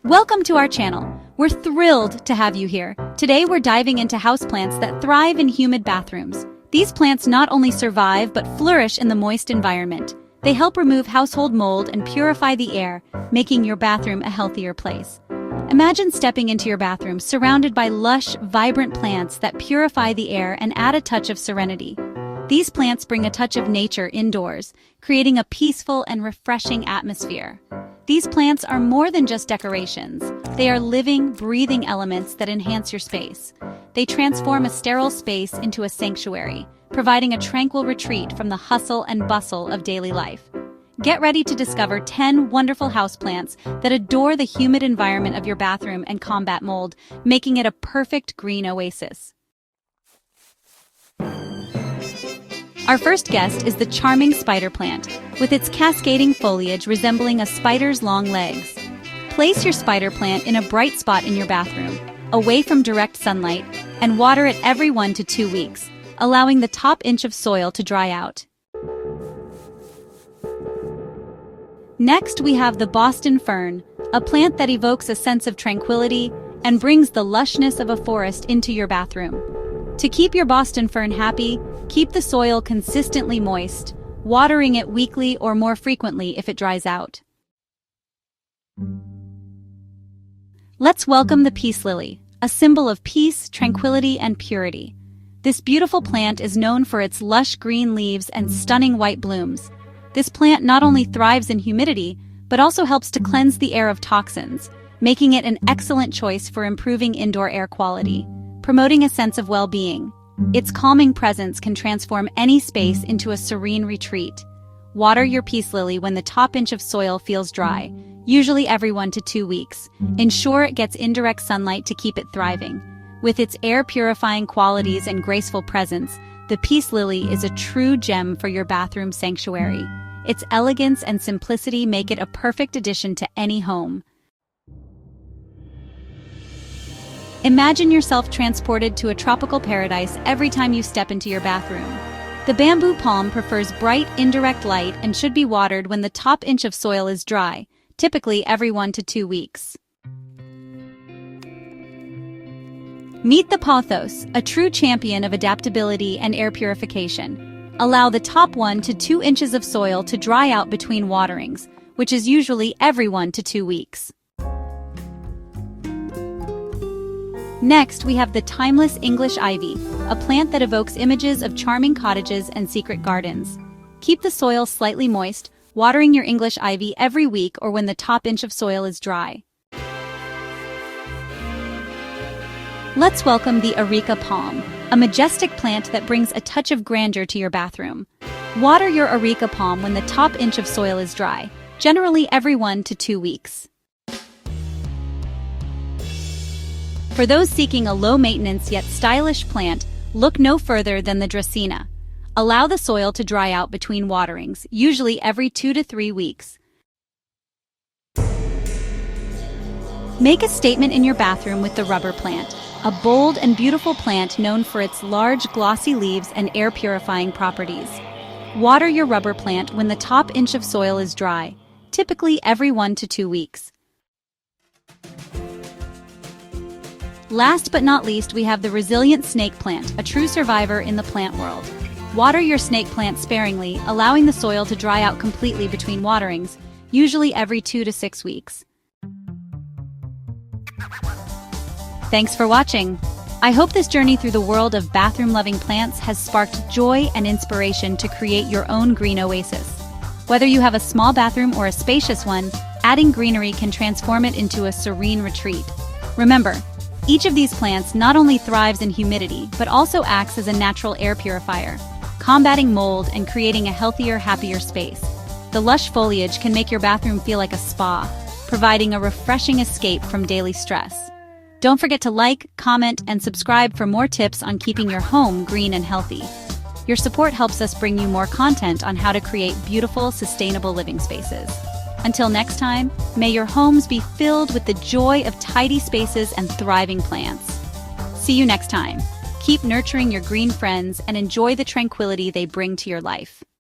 Welcome to our channel. We're thrilled to have you here. Today we're diving into houseplants that thrive in humid bathrooms. These plants not only survive but flourish in the moist environment. They help remove household mold and purify the air, making your bathroom a healthier place. Imagine stepping into your bathroom surrounded by lush, vibrant plants that purify the air and add a touch of serenity. These plants bring a touch of nature indoors, creating a peaceful and refreshing atmosphere. These plants are more than just decorations. They are living, breathing elements that enhance your space. They transform a sterile space into a sanctuary, providing a tranquil retreat from the hustle and bustle of daily life. Get ready to discover 10 wonderful houseplants that adore the humid environment of your bathroom and combat mold, making it a perfect green oasis. Our first guest is the charming spider plant, with its cascading foliage resembling a spider's long legs. Place your spider plant in a bright spot in your bathroom, away from direct sunlight, and water it every 1 to 2 weeks, allowing the top inch of soil to dry out. Next, we have the Boston fern, a plant that evokes a sense of tranquility and brings the lushness of a forest into your bathroom. To keep your Boston fern happy, keep the soil consistently moist, watering it weekly or more frequently if it dries out. Let's welcome the peace lily, a symbol of peace, tranquility, and purity. This beautiful plant is known for its lush green leaves and stunning white blooms. This plant not only thrives in humidity, but also helps to cleanse the air of toxins, making it an excellent choice for improving indoor air quality, promoting a sense of well-being. Its calming presence can transform any space into a serene retreat. Water your peace lily when the top inch of soil feels dry, usually every 1 to 2 weeks. Ensure it gets indirect sunlight to keep it thriving. With its air-purifying qualities and graceful presence, the peace lily is a true gem for your bathroom sanctuary. Its elegance and simplicity make it a perfect addition to any home. Imagine yourself transported to a tropical paradise every time you step into your bathroom. The bamboo palm prefers bright, indirect light and should be watered when the top inch of soil is dry, typically every 1 to 2 weeks. Meet the pothos, a true champion of adaptability and air purification. Allow the top 1 to 2 inches of soil to dry out between waterings, which is usually every 1 to 2 weeks. Next, we have the timeless English ivy, a plant that evokes images of charming cottages and secret gardens. Keep the soil slightly moist, watering your English ivy every week or when the top inch of soil is dry. Let's welcome the areca palm, a majestic plant that brings a touch of grandeur to your bathroom. Water your areca palm when the top inch of soil is dry, generally every 1 to 2 weeks. For those seeking a low-maintenance yet stylish plant, look no further than the Dracaena. Allow the soil to dry out between waterings, usually every 2 to 3 weeks. Make a statement in your bathroom with the rubber plant, a bold and beautiful plant known for its large, glossy leaves and air-purifying properties. Water your rubber plant when the top inch of soil is dry, typically every 1 to 2 weeks. Last but not least, we have the resilient snake plant, a true survivor in the plant world. Water your snake plant sparingly, allowing the soil to dry out completely between waterings, usually every 2 to 6 weeks. Thanks for watching. I hope this journey through the world of bathroom-loving plants has sparked joy and inspiration to create your own green oasis. Whether you have a small bathroom or a spacious one, adding greenery can transform it into a serene retreat. Remember, each of these plants not only thrives in humidity, but also acts as a natural air purifier, combating mold and creating a healthier, happier space. The lush foliage can make your bathroom feel like a spa, providing a refreshing escape from daily stress. Don't forget to like, comment, and subscribe for more tips on keeping your home green and healthy. Your support helps us bring you more content on how to create beautiful, sustainable living spaces. Until next time, may your homes be filled with the joy of tidy spaces and thriving plants. See you next time. Keep nurturing your green friends and enjoy the tranquility they bring to your life.